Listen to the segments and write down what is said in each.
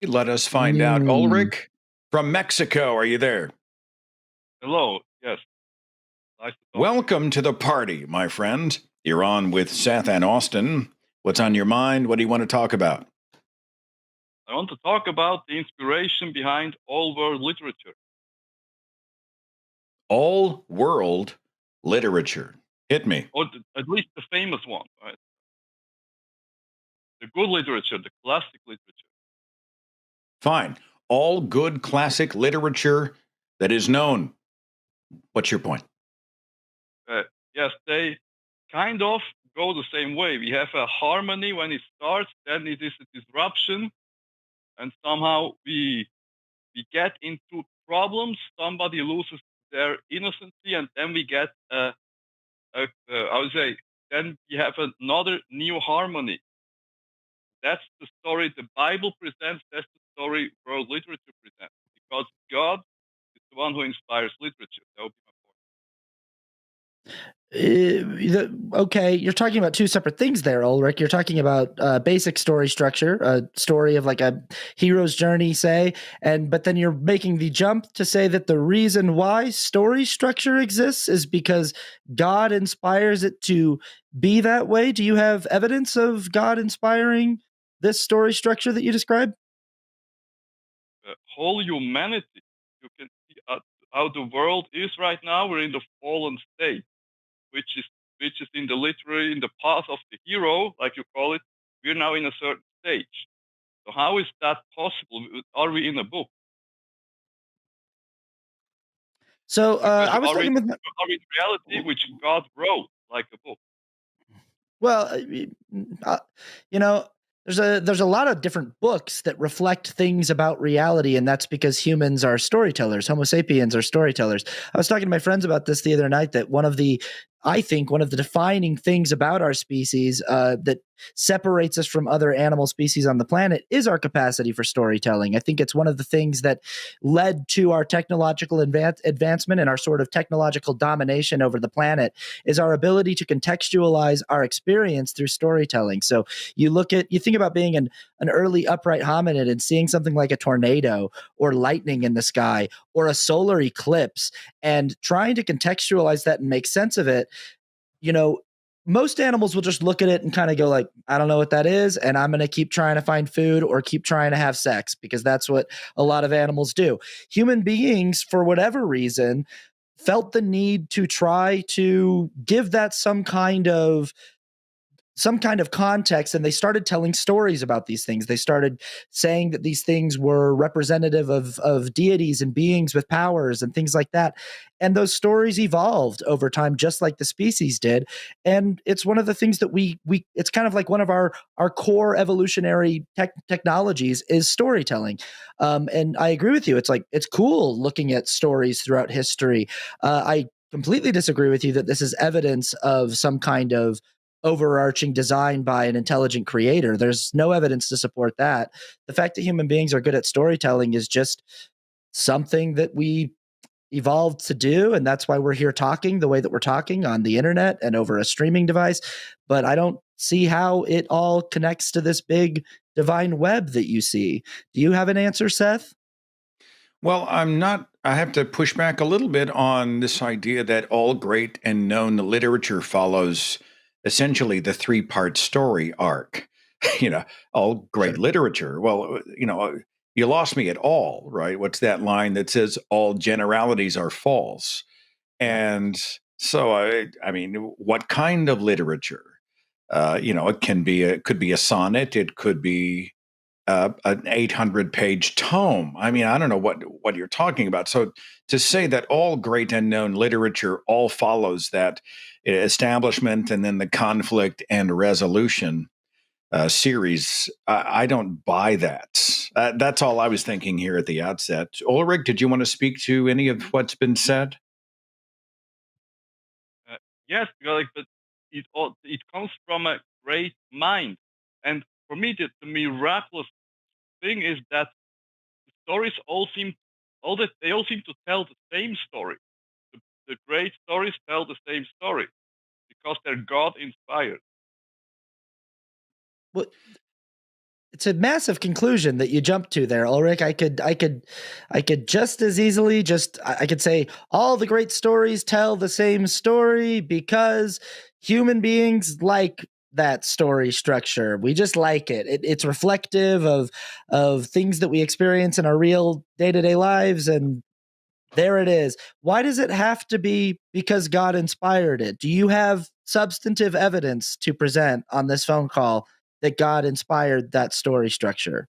Let us find out. Mm. Ulrich from Mexico, are you there? Hello. Yes. Nice to talk to you. Welcome to the party, my friend. You're on with Seth and Austin. What's on your mind? What do you want to talk about? I want to talk about the inspiration behind all world literature, All world literature. Hit me. or at least the famous one, right? The good literature, the classic literature. Fine. All good classic literature that is known. What's your point? Uh, yes, they kind of go the same way. We have a harmony when it starts, then it is a disruption, and somehow we get into problems. Somebody loses their innocency, and then we get I would say, then we have another new harmony. That's the story the Bible presents. That's the story world literature presents. Because God is the one who inspires literature. That would be my point. Okay, you're talking about two separate things there, Ulrich. You're talking about basic story structure, a story of like a hero's journey, say, but then you're making the jump to say that the reason why story structure exists is because God inspires it to be that way. Do you have evidence of God inspiring this story structure that you described? Whole humanity, you can see how the world is right now. We're in the fallen state, which is in the literary in the path of the hero, like you call it. We're now in a certain stage. So how is that possible? Are we in a book? So Because I was are we talking with are we in reality which God wrote like a book? Well, uh, you know, there's a lot of different books that reflect things about reality, and that's because humans are storytellers. Homo sapiens are storytellers. I was talking to my friends about this the other night. That I think one of the defining things about our species that separates us from other animal species on the planet is our capacity for storytelling. I think it's one of the things that led to our technological advancement and our sort of technological domination over the planet is our ability to contextualize our experience through storytelling. So you think about being an early upright hominid and seeing something like a tornado or lightning in the sky or a solar eclipse and trying to contextualize that and make sense of it. you know most animals will just look at it and kind of go like, I don't know what that is, and I'm going to keep trying to find food or keep trying to have sex, because that's what a lot of animals do. Human beings, for whatever reason, felt the need to try to give that some kind of context, and they started telling stories about these things. They started saying that these things were representative of deities and beings with powers and things like that. And those stories evolved over time, just like the species did. And it's one of the things that we it's kind of like one of our core evolutionary technologies is storytelling. And I agree with you. It's cool looking at stories throughout history. I completely disagree with you that this is evidence of some kind of overarching design by an intelligent creator. There's no evidence to support that. The fact that human beings are good at storytelling is just something that we evolved to do, and that's why we're here talking the way that we're talking on the internet and over a streaming device. But I don't see how it all connects to this big divine web that you see. Do you have an answer, Seth? Well, I'm not, I have to push back a little bit on this idea that all great and known literature follows essentially the three-part story arc. All great Sure. literature. Well, you lost me at all, right? What's that line that says all generalities are false? Yeah. And so, I mean, what kind of literature? It could be a sonnet, it could be an 800-page tome. I mean, I don't know what you're talking about. So to say that all great and known literature all follows that establishment and then the conflict and resolution series, I don't buy that. That's all I was thinking here at the outset. Ulrich, did you want to speak to any of what's been said? Uh, yes, because like, but it comes from a great mind, and for me, the miraculous thing is that the stories they all seem to tell the same story. The great stories tell the same story because they're God inspired. What it's a massive conclusion that you jumped to there, Ulrich. I could just as easily I could say all the great stories tell the same story because human beings like that story structure. We just like it. It's reflective of things that we experience in our real day-to-day lives, and there it is. Why does it have to be because God inspired it? Do you have substantive evidence to present on this phone call that God inspired that story structure?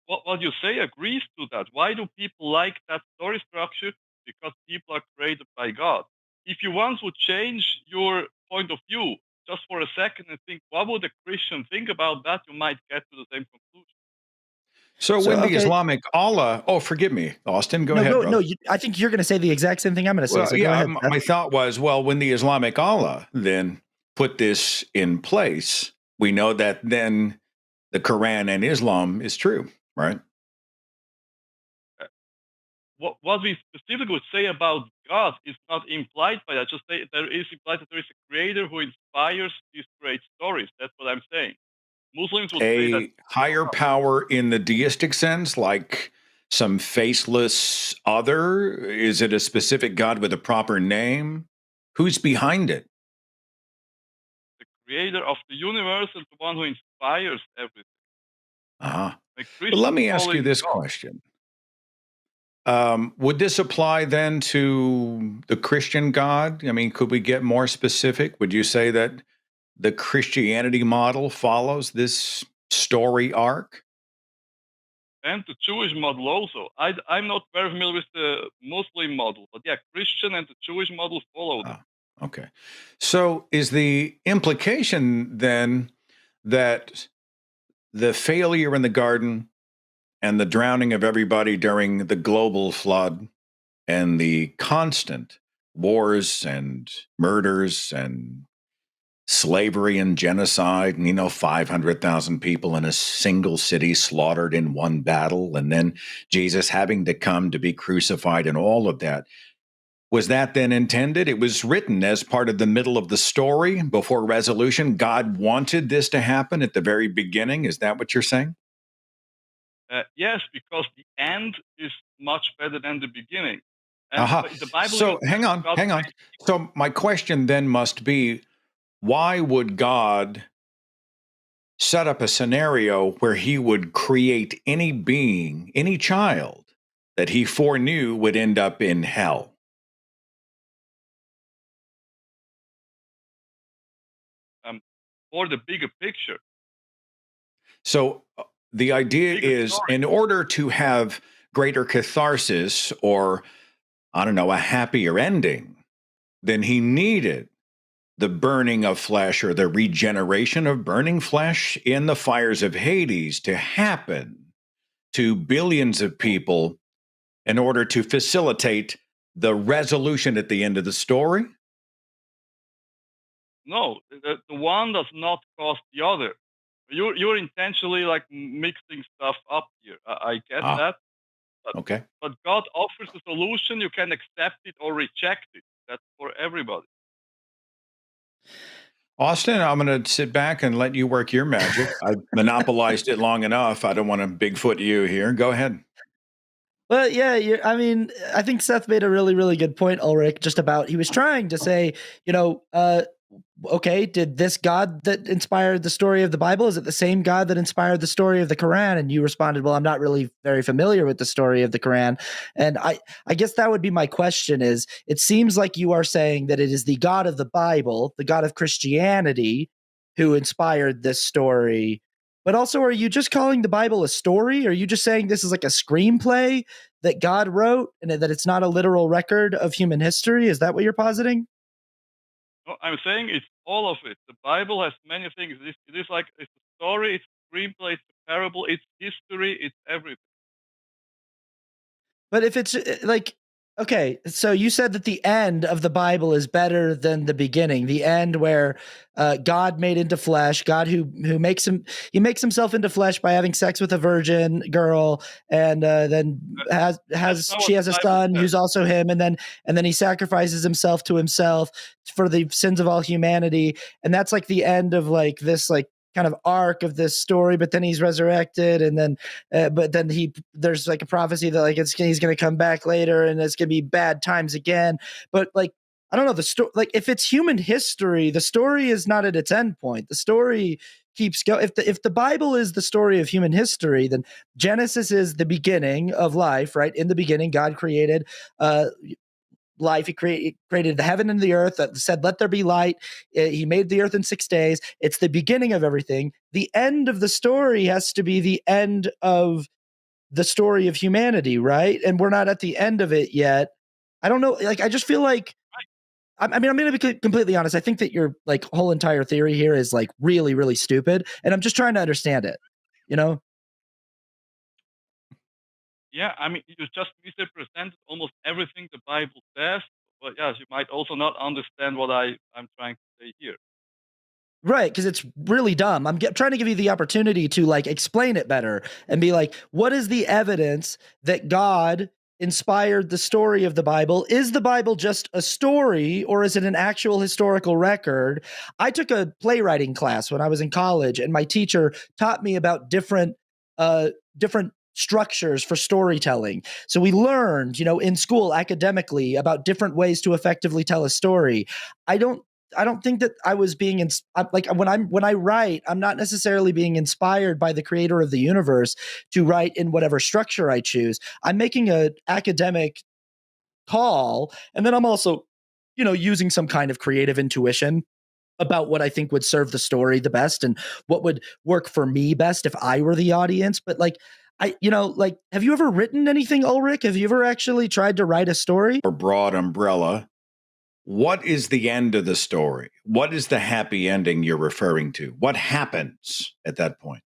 What you say agrees to that. Why do people like that story structure? Because people are created by God. If you once would change your point of view just for a second and think, what would a Christian think about that? You might get to the same conclusion. So So, when the okay. Islamic Allah, oh, forgive me, Austin, go ahead, brother. I think you're going to say the exact same thing I'm going to say. Well, So go yeah, ahead. my thought was, well, when the Islamic Allah then put this in place, we know that then the Quran and Islam is true, right? What we specifically would say about God is not implied by that. Just say there is implied that there is a creator who inspires these great stories. That's what I'm saying. Muslims would say that A higher power in the deistic sense, like some faceless other? Is it a specific God with a proper name? Who's behind it? the creator of the universe is the one who inspires everything. Uh-huh. Like But let me ask calling you this God. question. Would this apply then to the Christian God? I mean, could we get more specific? Would you say that the Christianity model follows this story arc? And the Jewish model also. I'm not very familiar with the Muslim model, but yeah, Christian and the Jewish model follow them. Okay. So is the implication then that the failure in the garden and the drowning of everybody during the global flood and the constant wars and murders and slavery and genocide, and 500,000 people in a single city slaughtered in one battle, and then Jesus having to come to be crucified, and all of that, was that then intended? It was written as part of the middle of the story before resolution. God wanted this to happen at the very beginning. Is that what you're saying? Yes, because the end is much better than the beginning. And Aha. the Bible. So hang on. So my question then must be, why would God set up a scenario where he would create any being, any child that he foreknew would end up in hell? For the bigger picture. So the idea Bigger is, story. in order to have greater catharsis, or I don't know, a happier ending, then he needed the burning of flesh, or the regeneration of burning flesh in the fires of Hades, to happen to billions of people in order to facilitate the resolution at the end of the story? No, the one does not cause the other. You're intentionally like mixing stuff up here. I get that. Okay. But God offers a solution. You can accept it or reject it. That's for everybody. Austin, I'm going to sit back and let you work your magic. I've monopolized it long enough. I don't want to Bigfoot you here. Go ahead. Well, yeah, I think Seth made a really, really good point, Ulrich, just about, he was trying to say, okay, did this God that inspired the story of the Bible, is it the same God that inspired the story of the Quran? And you responded, well, I'm not really very familiar with the story of the Quran. And I guess that would be my question is, it seems like you are saying that it is the God of the Bible, the God of Christianity, who inspired this story. But also, are you just calling the Bible a story? Are you just saying this is like a screenplay that God wrote and that it's not a literal record of human history? Is that what you're positing? No, I'm saying it's all of it. The Bible has many things. It is like it's a story, it's a screenplay, it's a parable, it's history, it's everything. But if it's like, okay, so you said that the end of the Bible is better than the beginning. The end where God made into flesh, God who makes himself into flesh by having sex with a virgin girl, and then she has a son who's also him, and then he sacrifices himself to himself for the sins of all humanity, and that's like the end of like this like kind of arc of this story, but then he's resurrected, and then but then there's like a prophecy that like he's going to come back later, and it's going to be bad times again. But like I don't know, the story, like if it's human history, the story is not at its end point. The story keeps going. If the Bible is the story of human history, then Genesis is the beginning of life, right? In the beginning, God created life. He created the heaven and the earth, that said, let there be light. He made the earth in 6 days. It's the beginning of everything. The end of the story has to be the end of the story of humanity, right? And we're not at the end of it yet. I don't know. Like, I just feel like, I mean, I'm going to be completely honest. I think that your like whole entire theory here is like really, really stupid. And I'm just trying to understand it, you know? Yeah, I mean, you just misrepresented almost everything the Bible says, but yes, you might also not understand what I'm trying to say here. Right, because it's really dumb. I'm trying to give you the opportunity to like explain it better and be like, what is the evidence that God inspired the story of the Bible? Is the Bible just a story, or is it an actual historical record? I took a playwriting class when I was in college, and my teacher taught me about different structures for storytelling. So we learned, you know, in school academically about different ways to effectively tell a story. I don't think that I was being like when I write, I'm not necessarily being inspired by the creator of the universe to write in whatever structure I choose. I'm making an academic call, and then I'm also, you know, using some kind of creative intuition about what I think would serve the story the best and what would work for me best if I were the audience. But like, like, have you ever written anything, Ulrich? Have you ever actually tried to write a story? Or broad umbrella, what is the end of the story? What is the happy ending you're referring to? What happens at that point?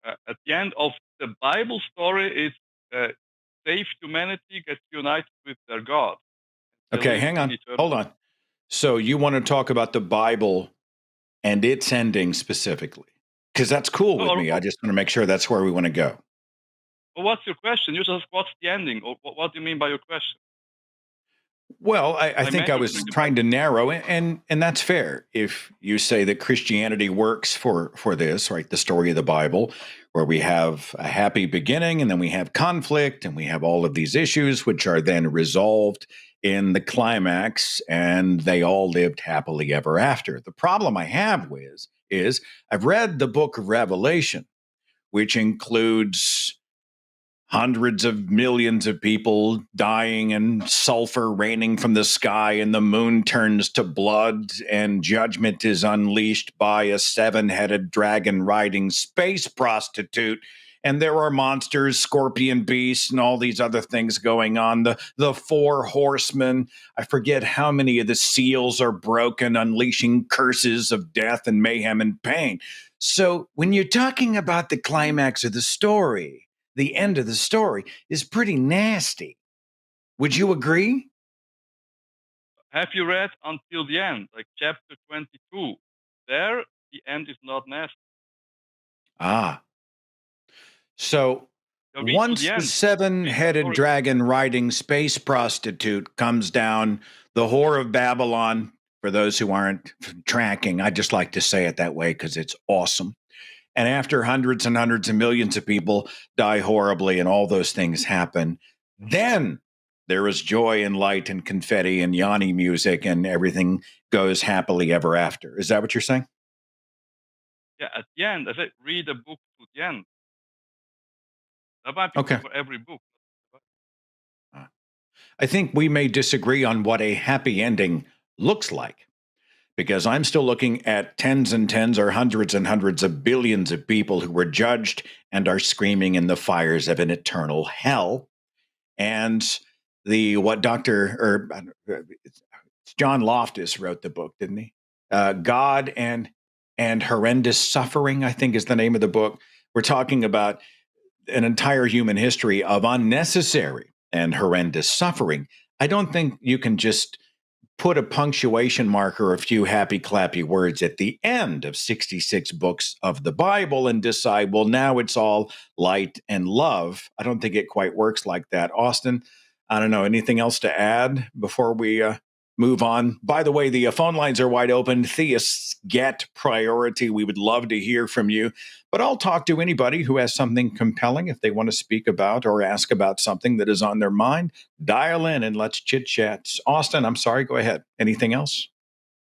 At the end of the Bible story, is saved humanity gets united with their God. Okay, hang on. Hold on. So you want to talk about the Bible and its ending specifically? Because that's cool with me. I just want to make sure that's where we want to go. Well, what's your question? You just, what's the ending? Or what do you mean by your question? Well, I think I was trying to narrow, and that's fair. If you say that Christianity works for this, right, the story of the Bible, where we have a happy beginning, and then we have conflict, and we have all of these issues, which are then resolved in the climax, and they all lived happily ever after. The problem I have with is I've read the book of Revelation, which includes hundreds of millions of people dying and sulfur raining from the sky, and the moon turns to blood, and judgment is unleashed by a 7-headed dragon riding space prostitute. And there are monsters, scorpion beasts, and all these other things going on. The 4 horsemen, I forget how many of the seals are broken, unleashing curses of death and mayhem and pain. So when you're talking about the climax of the story, the end of the story is pretty nasty. Would you agree? Have you read until the end, like chapter 22? There, the end is not nasty. Ah. So once the 7-headed dragon riding space prostitute comes down, the whore of Babylon, for those who aren't tracking, I just like to say it that way because it's awesome. And after hundreds and hundreds of millions of people die horribly and all those things happen, then there is joy and light and confetti and Yanni music, and everything goes happily ever after. Is that what you're saying? Yeah, at the end, I said, read a book to the end. That might be for every book. I think we may disagree on what a happy ending looks like, because I'm still looking at tens and tens or hundreds and hundreds of billions of people who were judged and are screaming in the fires of an eternal hell. And John Loftus wrote the book, didn't he? God and Horrendous Suffering, I think, is the name of the book. We're talking about an entire human history of unnecessary and horrendous suffering. I don't think you can just put a punctuation mark or a few happy clappy words at the end of 66 books of the Bible and decide, well, now it's all light and love. I don't think it quite works like that. Austin, I don't know, anything else to add before we move on. By the way, the phone lines are wide open. Theists get priority. We would love to hear from you. But I'll talk to anybody who has something compelling if they want to speak about or ask about something that is on their mind. Dial in and let's chit chat. Austin, I'm sorry. Go ahead. Anything else?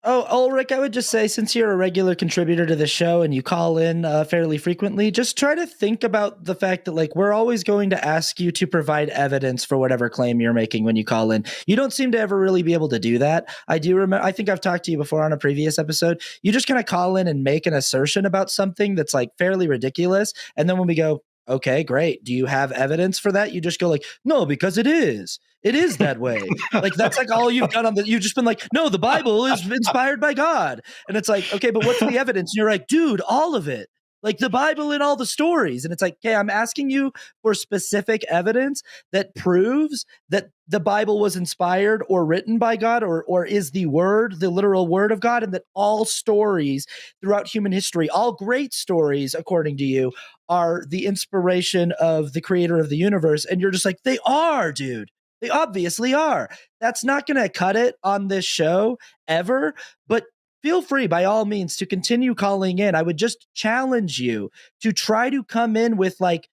Oh, Ulrich, I would just say, since you're a regular contributor to the show and you call in fairly frequently, just try to think about the fact that, like, we're always going to ask you to provide evidence for whatever claim you're making when you call in. You don't seem to ever really be able to do that. I do remember, I think I've talked to you before on a previous episode. You just kind of call in and make an assertion about something that's like fairly ridiculous. And then when we go, okay, great, do you have evidence for that? You just go like, no, because it is. It is that way. Like, that's like all you've done on the, you've just been like, no, the Bible is inspired by God. And it's like, okay, but what's the evidence? And you're like, dude, all of it. Like the Bible and all the stories. And it's like, okay, I'm asking you for specific evidence that proves that the Bible was inspired or written by God, or is the word, the literal word of God, and that all stories throughout human history, all great stories, according to you, are the inspiration of the creator of the universe. And you're just like, they are, dude. They obviously are. That's not going to cut it on this show ever, but feel free by all means to continue calling in. I would just challenge you to try to come in with like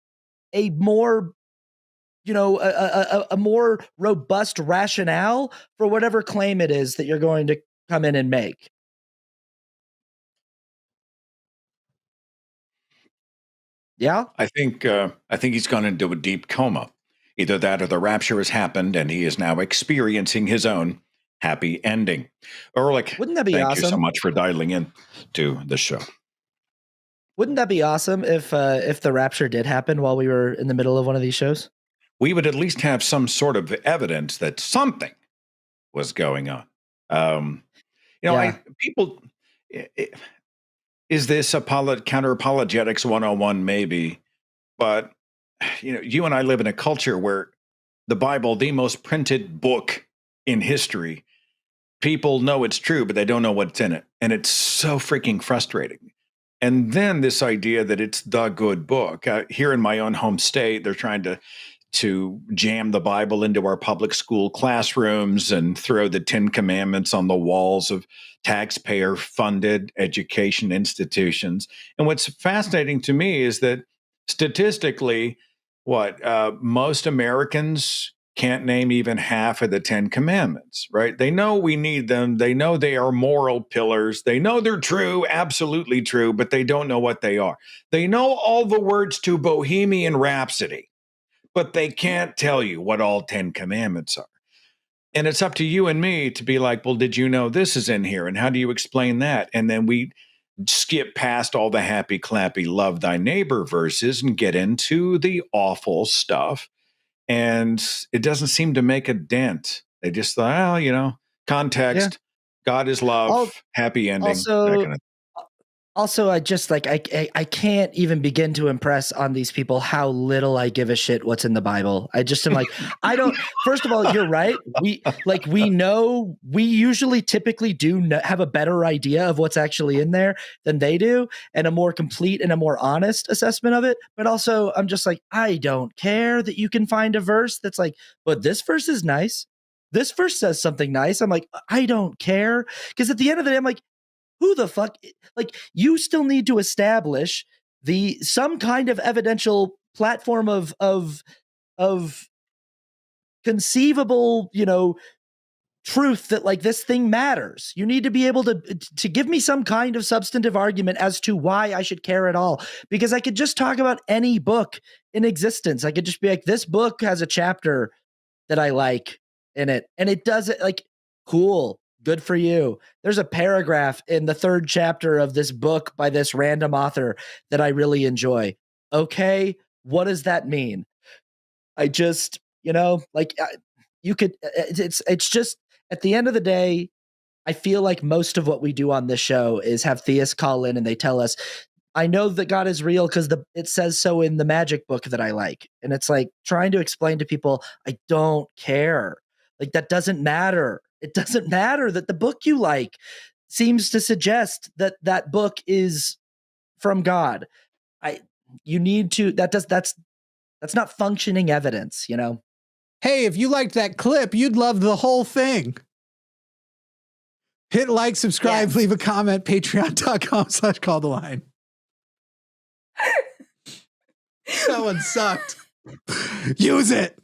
a more, you know, a more robust rationale for whatever claim it is that you're going to come in and make. Yeah? I think he's gone into a deep coma. Either that or the rapture has happened and he is now experiencing his own happy ending. Ulrich, Wouldn't that be thank you so awesome? much for dialing in to the show. Wouldn't that be awesome if the rapture did happen while we were in the middle of one of these shows? We would at least have some sort of evidence that something was going on. Yeah. People, is this a counter apologetics 101? Maybe, but you and I live in a culture where the Bible, the most printed book in history, people know it's true, but they don't know what's in it. And it's so freaking frustrating. And then this idea that it's the good book. Here in my own home state, they're trying to jam the Bible into our public school classrooms and throw the 10 Commandments on the walls of taxpayer funded education institutions. And what's fascinating to me is that statistically, most Americans can't name even half of the 10 Commandments, right? They know we need them. They know they are moral pillars. They know they're true, absolutely true, but they don't know what they are. They know all the words to Bohemian Rhapsody, but they can't tell you what all 10 Commandments are. And it's up to you and me to be like, well, did you know this is in here? And how do you explain that? And then we skip past all the happy, clappy, love thy neighbor verses and get into the awful stuff. And it doesn't seem to make a dent. They just thought, context, God is love, happy ending, Also, that kind of. Also, I just like I can't even begin to impress on these people how little I give a shit what's in the Bible. I just am like, I don't. First of all, you're right. We know we usually typically do have a better idea of what's actually in there than they do, and a more complete and a more honest assessment of it. But also, I'm just like, I don't care that you can find a verse that's like, but this verse is nice. This verse says something nice. I'm like, I don't care, because at the end of the day, I'm like, who the fuck, like, you still need to establish some kind of evidential platform of conceivable, truth that like this thing matters. You need to be able to give me some kind of substantive argument as to why I should care at all, because I could just talk about any book in existence. I could just be like, this book has a chapter that I like in it, and it does it, like, cool. Good for you. There's a paragraph in the 3rd chapter of this book by this random author that I really enjoy. Okay, what does that mean? I just, you could, it's just, at the end of the day, I feel like most of what we do on this show is have theists call in and they tell us, I know that God is real because it says so in the magic book that I like. And it's like trying to explain to people, I don't care. Like, that doesn't matter. It doesn't matter that the book you like seems to suggest that that book is from God. That's not functioning evidence, Hey, if you liked that clip, you'd love the whole thing. Hit like, subscribe, Yes. leave a comment, patreon.com/calltheline. That one sucked. Use it.